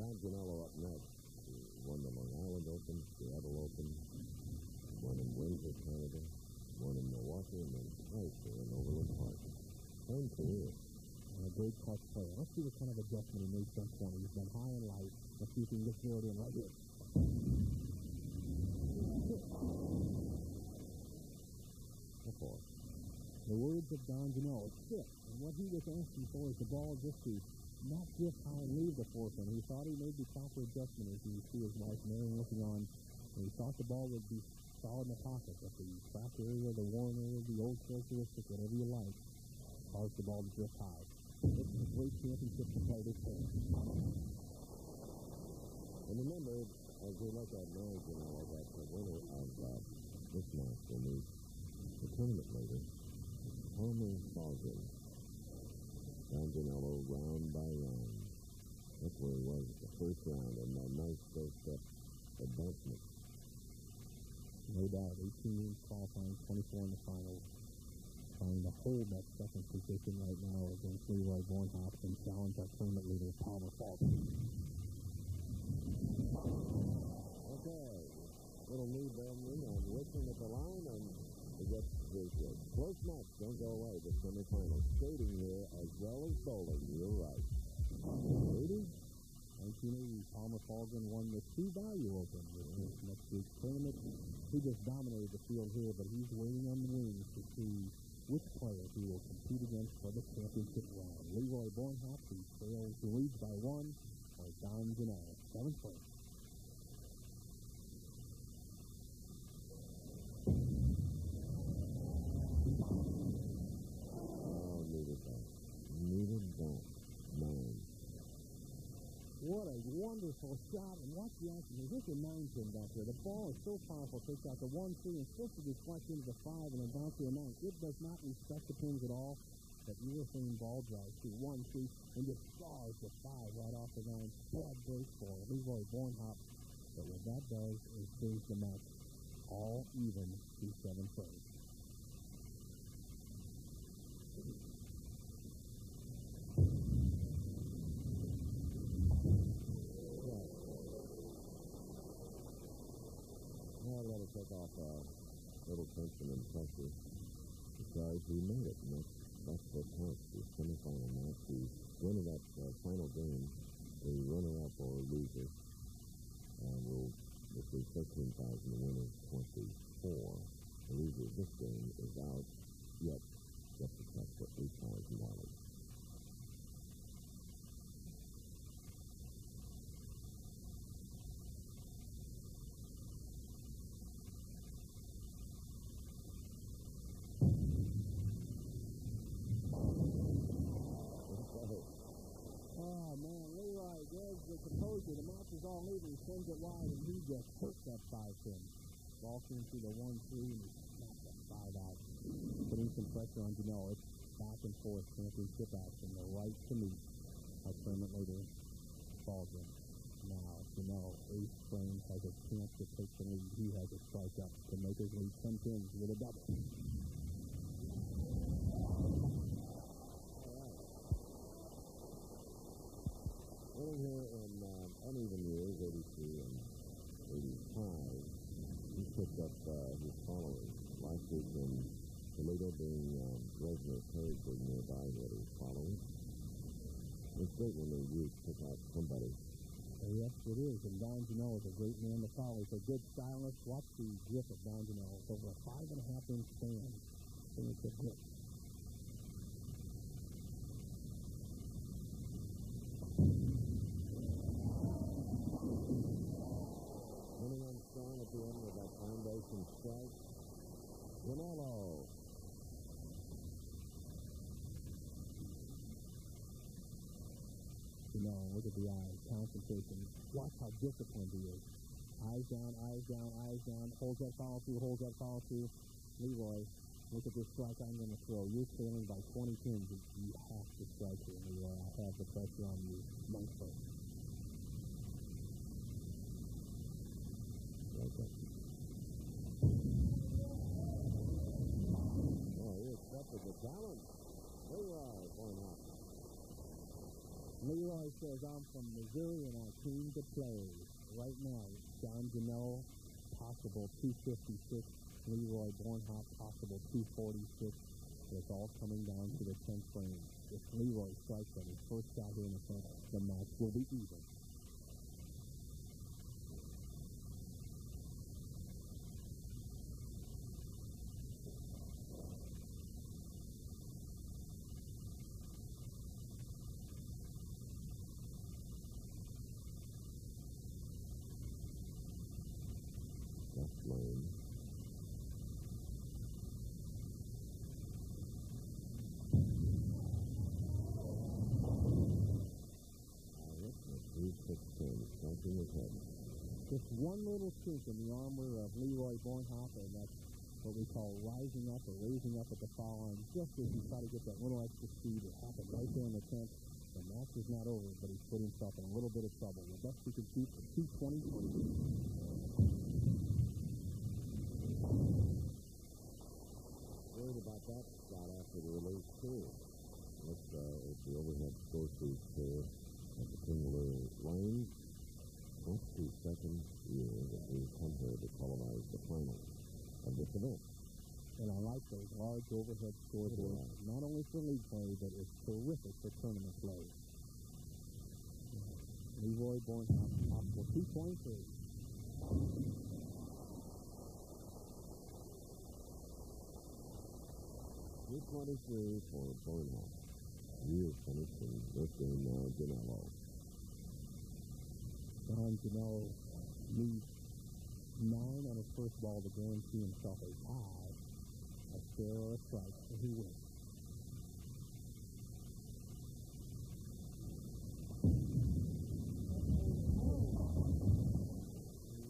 Don Janello up next. He won the Long Island Open, Seattle Open, won in Windsor, Canada, won in Milwaukee, and then twice here in Overland Park. Same career. A great clutch player. Let's see what kind of adjustment he made from 20. He's been high and light. Let's see if he can get zeroed in right here. The words of Don Janello, it's fit. And what he was asking for is the ball just to not drift high and leave the forefront. He thought he made the proper adjustment as you see his wife Mary looking on. And he thought the ball would be solid in the pocket. But the track area, the worn area, the old characteristic, whatever you like, caused the ball to drift high. It's a great championship to play this game. And remember, as we look at now, that the winner of this match will meet the tournament later, Homer Baldwin. Don Janello round by round. That's where he was at the first round, and a nice first-step advancement. No doubt, 18 games qualifying, 24 in the finals. Trying to hold that second position right now against Leroy Bornhop and challenge our tournament leader, Palmer Falcon. Okay. Little knee bending and Richmond at the line, and we get Palmer Falgren won the Sioux Value Open with this next week's tournament. He just dominated the field here, but he's waiting on the wings to see which player he will compete against for the championship round. Leroy Bornhop, who leads by 1, or Don Janelle, 7th place. Needed that. Man. What a wonderful shot, and watch the action. Here's a 9-pin back there. The ball is so powerful, takes out the 1, 3, and supposed to deflect into the 5 and then down to a 9. It does not respect the pins at all. That urethane ball drives to 1, 3, and just stars the 5 right off the 9. Bad break for Leroy Bornhop. But what that does is saves the match all even to 7th place. I'd rather take off a little tension and pressure because we made it, and that's what counts. The semifinal match, the winner of that final game, the runner-up or loser, will receive $13,000. The winner, $24,000. The loser of this game is out, yet just a check for $8,000. The composer, the match is all even. He sends it wide, and he just hurt that 5-pin. Ball came through the 1, 3, and he snapped that 5 out. Putting some pressure on Janelle. It's back and forth championship action. The right to meet. A tournament later, Falgren. Now, Janelle, ace frames, has a chance to take the lead. He has a strike up to make his lead 10 pins with a double. Winning here in uneven years, 83 and 85, he picked up his following. Last week in Toledo, being Reznor Perrysburg nearby, he had his following. It's great when they do pick out somebody. Yes, it is. And Don Janelle is a great man to follow. He's a good stylist. Watch the grip of Don Janelle. It's over a 5.5-inch span. It's a grip. At the end of that foundation strike, Ronaldo. Look at the eyes, concentration. Watch how disciplined he is. Eyes down, eyes down, eyes down. Holds that follow through, holds that follow through. Leroy, look at this strike I'm going to throw. You're trailing by 20 pins. You have to strike here, Leroy. I have the pressure on you. Monk first. Okay. Oh, he accepted the challenge. Leroy Bornhop. Leroy says, I'm from Missouri and I came to play. Right now, Don Janelle, possible 256. Leroy Bornhop, possible 246. It's all coming down to the 10th frame. If Leroy strikes on his first shot here in the front, the match will be even. Lane. Just one little kink in the armor of Leroy Bornhop, and that's what we call rising up or raising up at the foul line. Just as you try to get that little extra speed, it happened right there in the 10th. The match is not over, but he's put himself in a little bit of trouble. The best he can keep is 223. Worried about that shot after the release, too. It's the overhead scorekeeper here at the Timberlake Lane. 22nd year that we've come here to televise the final of this event. And I like those large overhead scoreboards, not only for league play, but it's terrific for tournament play. Leroy Bornhoff, possible 223. 223 for Bornhoff. He is finished in this game now, Janello. Don Janello leads 9 on his first ball to guarantee himself a tie, a spare or a strike, and he wins.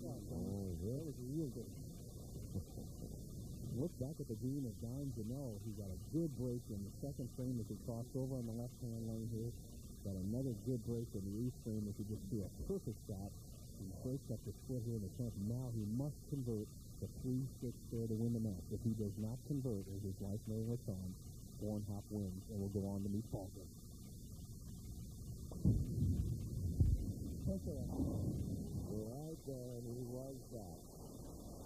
That was real good. Look back at the green of Don Janello. He got a good break in the second frame as he crossed over on the left-hand lane here. Got another good break in the eighth frame as he just threw a perfect shot. He breaks up the split here in the 10th. Now he must convert the 3-6 there to win the match. If he does not convert, as his wife Mary was on, Bornhoff wins and will go on to meet Falcon. Okay. Right there, he was that.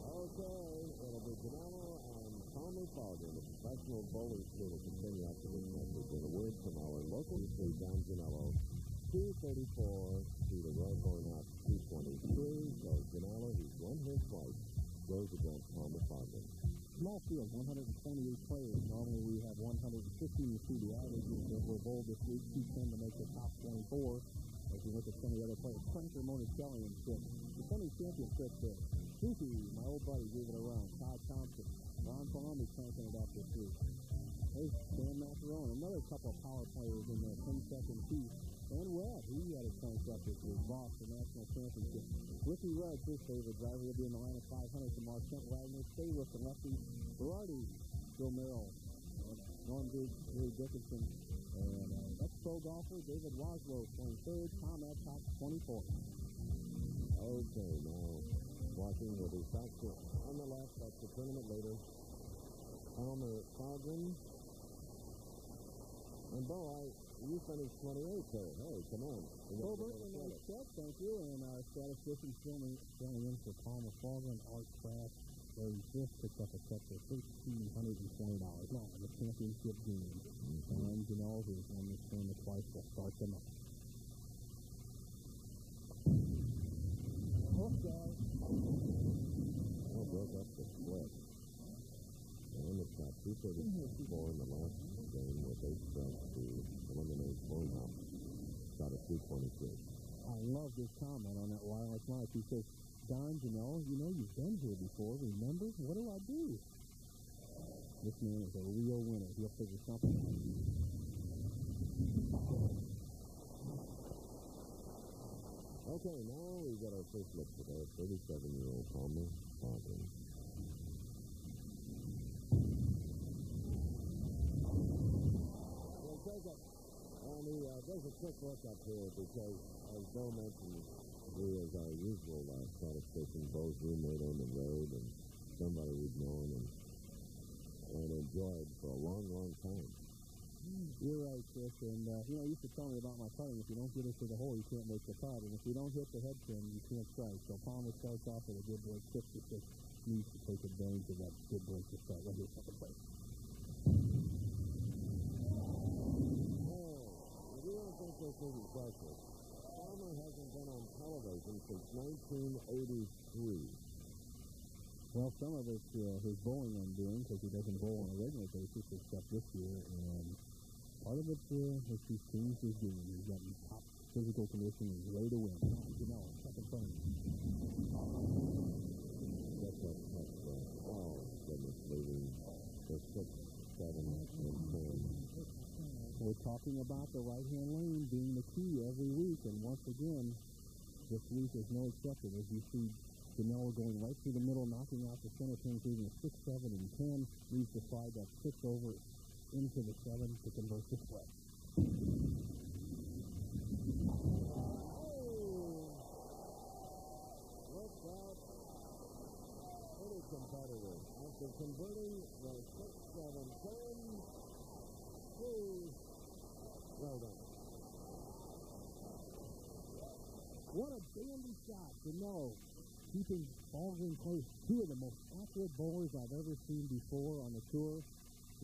Okay, it'll be Janello and Tommy Falcon, the professional bowling school, will continue after this message. And a word from our local street, Don Janello, 234 to the Roy Bornhoff 223. So Janello, he's won here twice, goes against Tommy Falcon. Small field, 128 players. Normally we have 115 to see the averages that were bowled this week. 210 to make the top 24. As you look at some of the other players, Frank Monticelli and Chip. Defending championship there. Suki, my old buddy, gave it around. Todd Thompson. Ron Palombi cranking it up this week. There's Dan Macarone. Another couple of power players in there. 10-second piece. And Red, he had it cranked up this week. Boss, the national championship. Ricky Red, his favorite driver. He'll be in the line of 500 to Marquette Wagner. Stay with the lefty. Berardi, Bill Merrill. Norm Diggs, Ray Dickinson. And ex-pro golfer David Waslow, 23rd. Tom Adcock, 24th. Okay, now watching with his back on the left, that's the tournament leader. Palmer Falcon. And Bo, you finished 28th there. Hey, come on. Colbert, a nice check, thank you. And our statistician filling in for Palmer Falcon, Art Kraft. Larry Fisk picked up a check for $1,320. Now, the championship game. And Janelle, who's won this tournament twice, will start them up. Okay. Well, broke up the split. And it's got 234 in the last game with 8 strikes to eliminate Bornhoff. Got a 223. I love this comment on that Wireless Life. He says, Don Janelle, you know you've been here before. Remember? What do I do? This man is a real winner. He'll figure something out. Okay, now we've got our first look today. 37-year-old Palmer Falcon. We'll take it. And he does a quick look up here because, as Bill mentioned, he is our usual statistician, Bo's roommate on the road, and somebody we've known and enjoyed for a long, long time. You're right, Chris. And, you used to tell me about my putting. If you don't get it to the hole, you can't make the putt. And if you don't hit the head pin, you can't strike. So Palmer starts off with a good break. 66 needs to take advantage of that good break to start. Right here, second place. If you don't think this is impressive, Palmer hasn't been on television since 1983. Well, some of it's his bowling undoing because he doesn't bowl on a regular basis except this year. And part of it is he's changed his game. He's got top physical condition. He's ready to win. Second frame. That's that touch. Oh, goodness, leaving the 6, 7, and 10. We're talking about the right-hand lane being the key every week. And once again, this week is no exception. As you see, Janelle going right through the middle, knocking out the center pins, leaving a 6, 7, and 10. Leaves the slide that 6 over into the 7 to convert the split. What's that? Pretty competitive. After converting the 6, 7, 10, well done. What a dandy shot, Janelle. Keeping balls in place. Two of the most accurate bowlers I've ever seen before on the tour.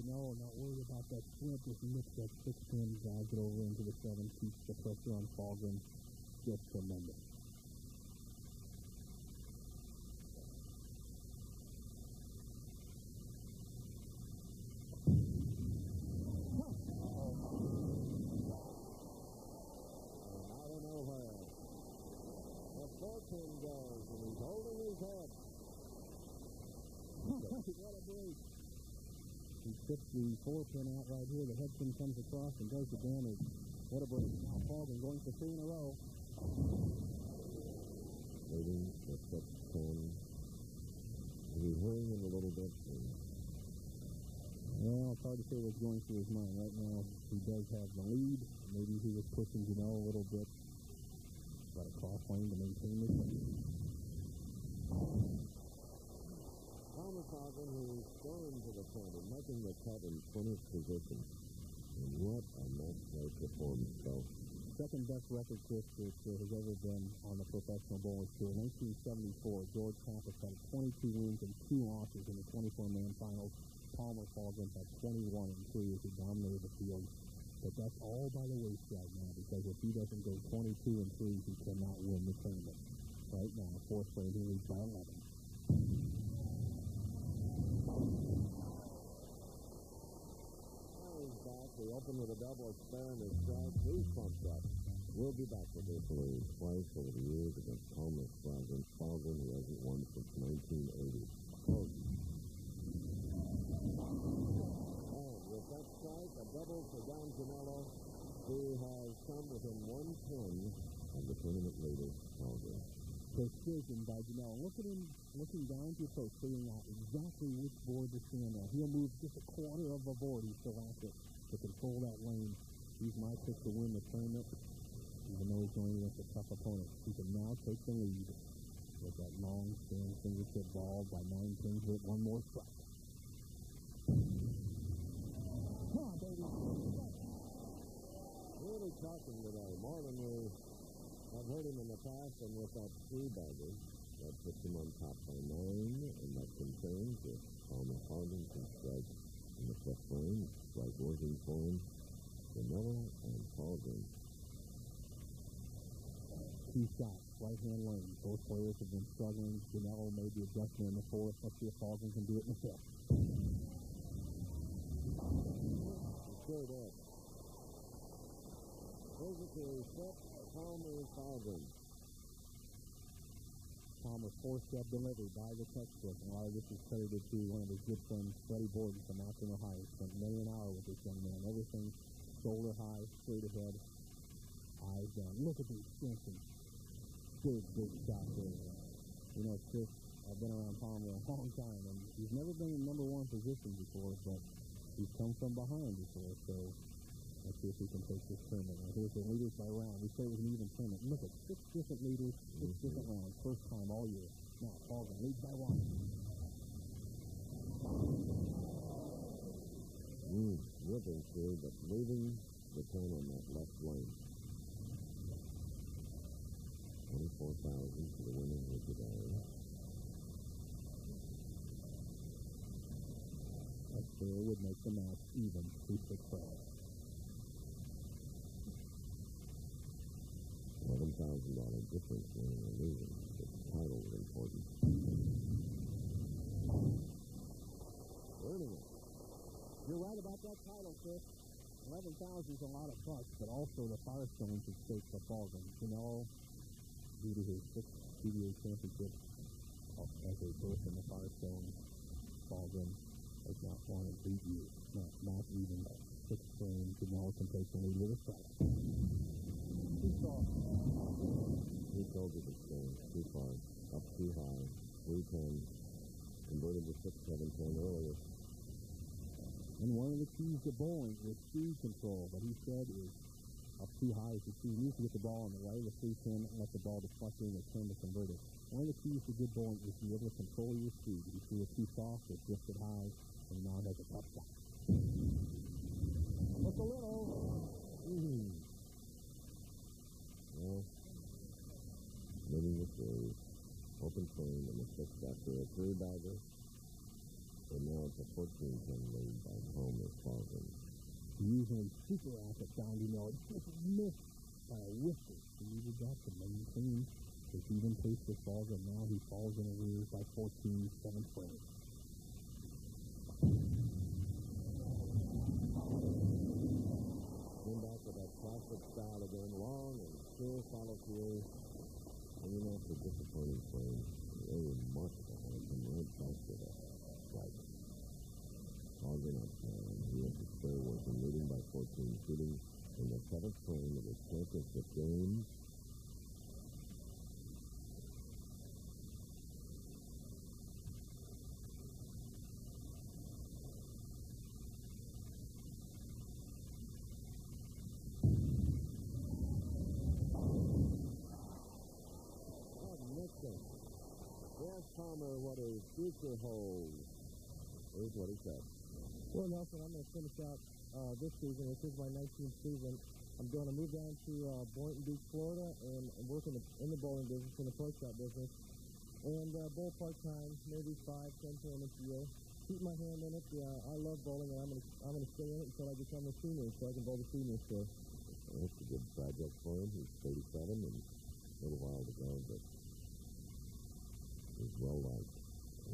Janelle, not worried about that slant. Just mix that 6 pin, drives it over into the 7, keeps the pressure on Falgren. just tremendous. Fortune goes, and he's holding his head. What a break. He tips the 4-pin out right here. The head pin comes across and does the damage. What a break. Now Fagan going for 3 in a row. Waiting for 6-10. He's hurrying him a little bit. Well, it's hard to say what's going through his mind right now. He does have the lead. Maybe he was pushing Janelle a little bit. Got a cross lane to maintain this one. Thomas Fagan, who's going to the point and making the cut in 20th position. And what a match-play performance, though. Second best record, Chris, that has ever been on the professional bowling tour. 1974, George Pappas had 22 wins and 2 losses in the 24-man finals. Palmer Fagan had 21 and 3 as he dominated the field. But that's all by the wayside now, because if he doesn't go 22 and 3, he cannot win the tournament. Right now, fourth frame, he leads by 11. He's back. They open with a double spare in his strike. He's pumped up. We'll be back with this lead twice over the years against Palmer Fagan. Fagan, who hasn't won since 1980. With that strike, a double for Don Janello, who has come within 1 pin of the tournament leader, Fagan. Precision by Janello. Look at him looking down to approach, figuring out exactly which board to stand on. He'll move just a quarter of a board. He's still after to control that lane. He's my pick to win the tournament, even though he's going against a tough opponent. He can now take the lead with that long stand fingertip ball by 9 pins with 1 more strike. Come on, baby. Really talking today, more than we have heard him in the past, and with that 3-bagger, that puts him on top by 9, and that concerns if Palmer Fagan can strike in the 5th frame, strike working for him. Janello and Fagan. 2 shots, right-hand lane. Both players have been struggling. Janello made the adjustment in the 4th. Let's see if Fagan can do it in the 5th. Sure did. Physically fit, Palmer Fagan. Palmer's 4-step delivery by the textbook. A lot of this is credited to one of his good friends, Freddie Borden from Akron, Ohio. Spent many an hour with this young man. Everything shoulder high, straight ahead, eyes down. Look at the extension. Big shot there. You know, Chris, I've been around Palmer a long time, and he's never been in number 1 position before, but he's come from behind before, so let's see if he can take this tournament. Now, here's the leaders by round. We say it was an even tournament. Look at 6 different leaders, 6 different rounds. First time all year. Now, Fagan leads by 1. Whipping through, but leaving the 10 on that left lane. 24,000 for the winner here today. That score would make the match even 2-6-5. $11,000 difference winning or losing. The title is important. Earning it. You're right about that title, Chris. 11,000 is a lot of bucks, but also the Firestones at stake for Fagan. Janello, due to his 6th PBA championship as a berth in the Firestone, Fagan has not won in 8 years. Not even 6 frames. Janello can take the lead with a strike. He told you to stay too far, up too high, 310, converted to 6-7-10 earlier. And one of the keys to bowling is speed control, but he said is up too high as the speed. You need to get the ball on the right of the 310 and let the ball deflect in and turn to convert it. One of the keys to good bowling is to be able to control your speed. If you threw it too soft, it drifted high, and now has a tough shot. Just a little. Well, moving the 3, open frame in the 6th after a 3-bagger. And now it's a 14-10 lead by Palmer Fagan. Usually super active down, you know, just missed by a whisker. He needed that to maintain his even pace with balls, and now he falls in arrears by 14, 7th frame. Came back with that classic style again, long and sure follow through. And after disappointing frame, a remarkable hand from right back to the strike. Hogging up, he has the square working, leading by 14, shooting in the 7th frame of the championship game. Yes, Palmer, what a future holds. Here's what he said. Well, Nelson, I'm going to finish out this season. This is my 19th season. I'm going to move down to Boynton Beach, Florida, and work in the bowling business, in the pro shop business, and bowl part-time, maybe 5-10 tournaments a year. Keep my hand in it. I love bowling, and I'm going to stay in it until I become a senior, so I can bowl the seniors tour. That's a good project for him. He's 37 and a little while to go, but he's well liked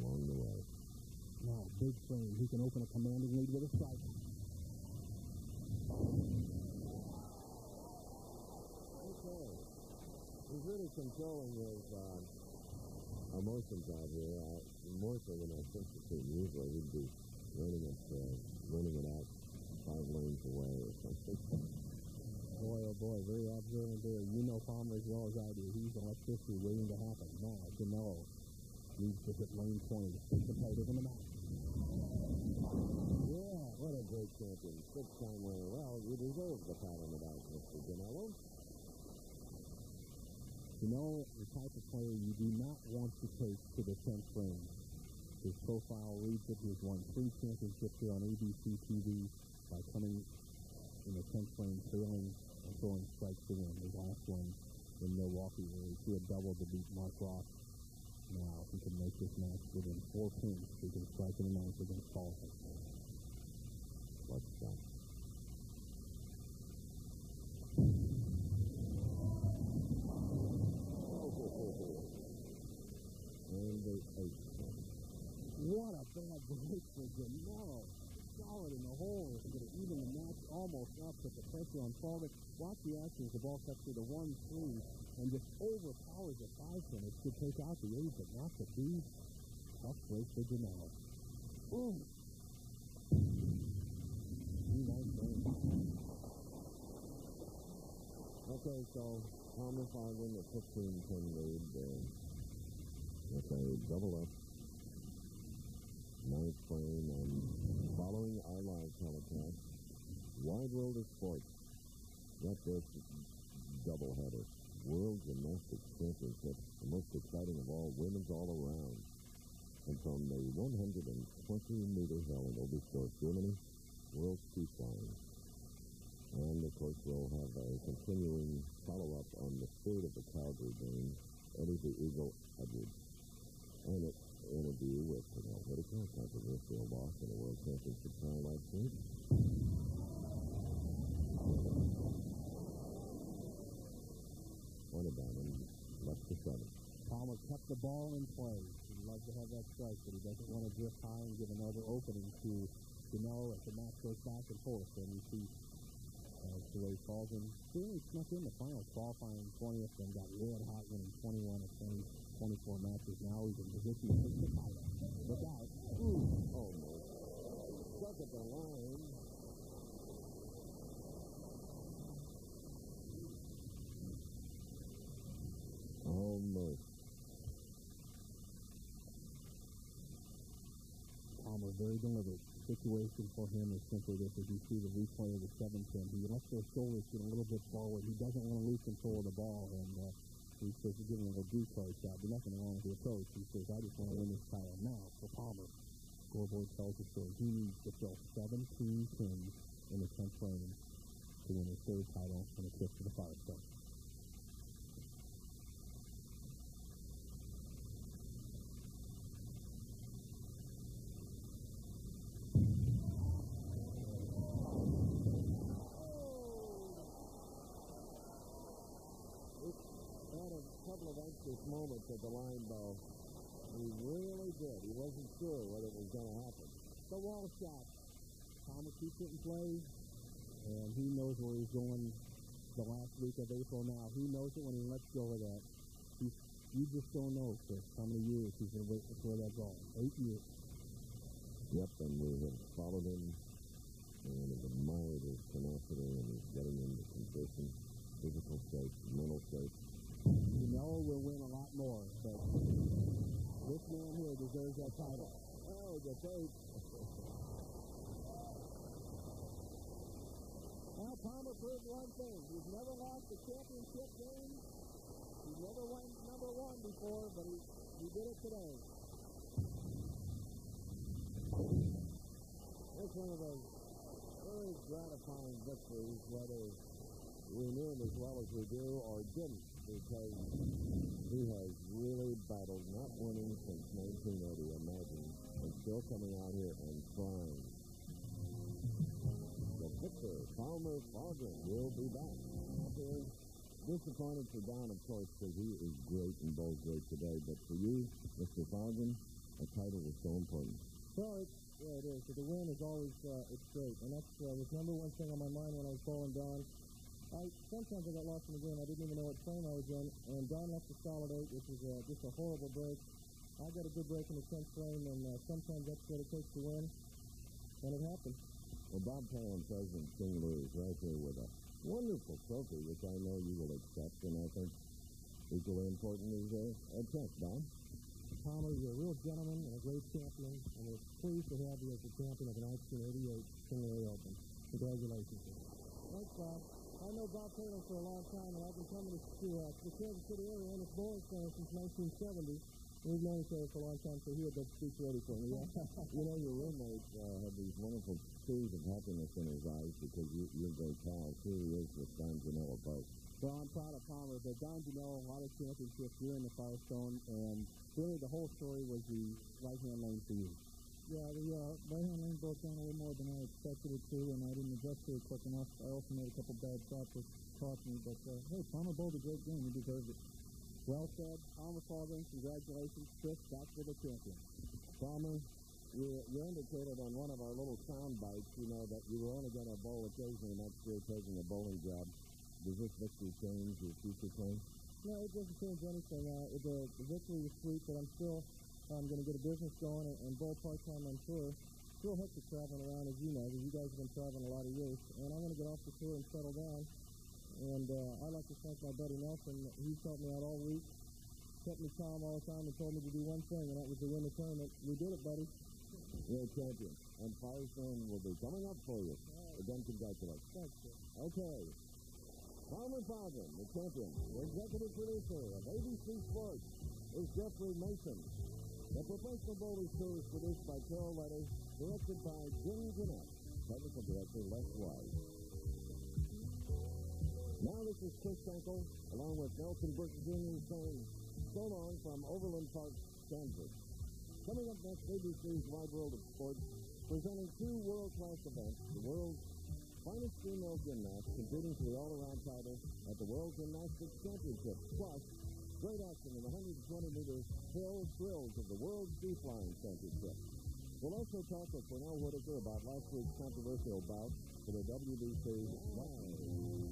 along the way. Now, big frame. He can open a commanding lead with a strike. Okay. He's really controlling his emotions out here, more so than I think the team. Usually he'd be running it out 5 lanes away or something. Boy, oh boy, very observant there. You know Palmer as well as I do. He's electricity waiting to happen. Now, Janelle needs to hit lane 20 to keep the competitive in the match. Yeah, what a great champion. 6-time winner. Well, you deserve the pat on the back, Mr. Janelle. You know, the type of player you do not want to take to the 10th frame. His profile reads that he's won 3 championships here on ABC TV by coming in the 10th frame, failing and throwing strikes to win. His last one in Milwaukee, where he threw a double to beat Mark Ross. Now, he can make this match within 4 points. He can strike in the 9th against Paulson. Let's go. And the 8th frame. What a bad break for Janelle. Solid in the hole. He's going to even the match almost up, put the pressure on Palmer. Watch the action as the ball cuts through the 1-3 and just overpowers the 5-pin. It should take out the 8, but not the B. Tough break for Janelle. Ooh. Nice game. Okay, so Palmer following a 15-10 lead. With a double up. 9th frame, and following our live telecast, Wide World of Sports, not this doubleheader, World Gymnastics Championship, the most exciting of all, women's all around. And from the 120-meter hill in Oberstdorf, Germany, World Ski Flying. And, of course, we'll have a continuing follow-up on the spirit of the Calgary game, Eddie the Eagle Edwards. And it's interview with Whitaker, controversial loss in the World Championship final last week. One of them left to 7. Palmer kept the ball in play. He'd love to have that strike, but he doesn't want to drift high and give another opening to Janelle as the match goes back and forth. And you see the way he falls in. Really snuck in the final, qualifying 20th and got red hot, winning 21 of 24 matches. Now he's in position to hit the title. Look out. Ooh, almost. Stuck at the line. Almost. Palmer very deliberate. The situation for him is simply this. As you see the replay of the 7-10, he lets those shoulders get a little bit forward. He doesn't want to lose control of the ball, and he's supposed to give him a decoy shot. There's nothing wrong with the approach. He says, I just want to win this title. Now, for Palmer, scoreboard tells the story. He needs to fill 17 pins in the 10th frame to win his 3rd title and a trip to the Firestone. moments at the line, though. He really did. He wasn't sure whether it was going to happen. The wall shot. Palmer keeps it in play, and he knows where he's going the last week of April now. He knows it when he lets go of that. You just don't know, Chris, how many years he's been waiting for that ball. 8 years. Yep, and we have followed him and have admired his tenacity and his getting into condition, physical shape, mental shape. You know we'll win a lot more, but this man here deserves that title. Oh, the tape. Now, Palmer proved one thing. He's never lost a championship game. He's never won number one before, but he did it today. It's one of those very gratifying victories, whether we knew him as well as we do or didn't, because he has really battled, not winning since 1980, imagine, and still coming out here and trying. The victor, Palmer Fargan, will be back. Disappointed for Don, of course, because he is great and both great today, but for you, Mr. Fargan, a title is so important. Well, it is. The win is always it's great, and that's was number one thing on my mind when I was bowling Don. Sometimes I got lost in the game. I didn't even know what frame I was in, and Don left a solid 8, which was just a horrible break. I got a good break in the 10th frame, and sometimes that's what it takes to win, and it happened. Well, Bob Palin, President King Louie, is right here with a wonderful trophy, which I know you will accept, and I think equally important is a check, Don. Palmer, you're a real gentleman and a great champion, and we're pleased to have you as the champion of the 1988 King Louie Open. Congratulations. Thanks, Bob. I know Bob Taylor for a long time, and I've been coming to the Kansas City area and its bowling center since 1970. We've known each other for a long time, so he had that speech ready for me. Yeah. You know, your roommate had these wonderful tears of happiness in his eyes because you're a great pal. Here he is with Don Janelle both. Well, I'm proud of Palmer, but Don Janelle, a lot of championships here in the Firestone, and really the whole story was the right-hand lane for you. Yeah, the right-hand lane broke down a little more than I expected it to, and I didn't adjust to it quick enough. I also made a couple bad shots that cost me, but hey, Palmer bowled a great game. He deserved it. Well said. Palmer Fargan, congratulations. Chris, back to the champion. Palmer, you indicated on one of our little sound bites, you know, that you were only going to bowl occasionally next year taking a bowling job. Does this victory change your future plans? No, it doesn't change anything. The victory was sweet, but I'm still going to get a business going and bowl part-time on tour. It's real hectic traveling around, as you know, because you guys have been traveling a lot of years. And I'm going to get off the tour and settle down. And I'd like to thank my buddy Nelson. He's helped me out all week, kept me calm all the time, and told me to do one thing, and that was to win the tournament. We did it, buddy. You're a champion. And Firestone will be coming up for you. Again, congratulations. Thanks, sir. Okay. Palmer Fargan, the champion. The executive producer of ABC Sports is Jeffrey Mason. The Professional Bowlers Tour is produced by Carol Letter, directed by Jim Gannett, technical director Les Wise. Now this is Chris Schenkel, along with Nelson Burke Jr. saying so long from Overland Park, Kansas. Coming up next, ABC's Wide World of Sports, presenting two world-class events, the world's finest female gymnasts competing for the all-around title at the World Gymnastics Championship, plus great action in the 120-meter hill thrills of the World Sea Flying Championship. We'll also talk with Pernell Whitaker about last week's controversial bout for the WBC Live.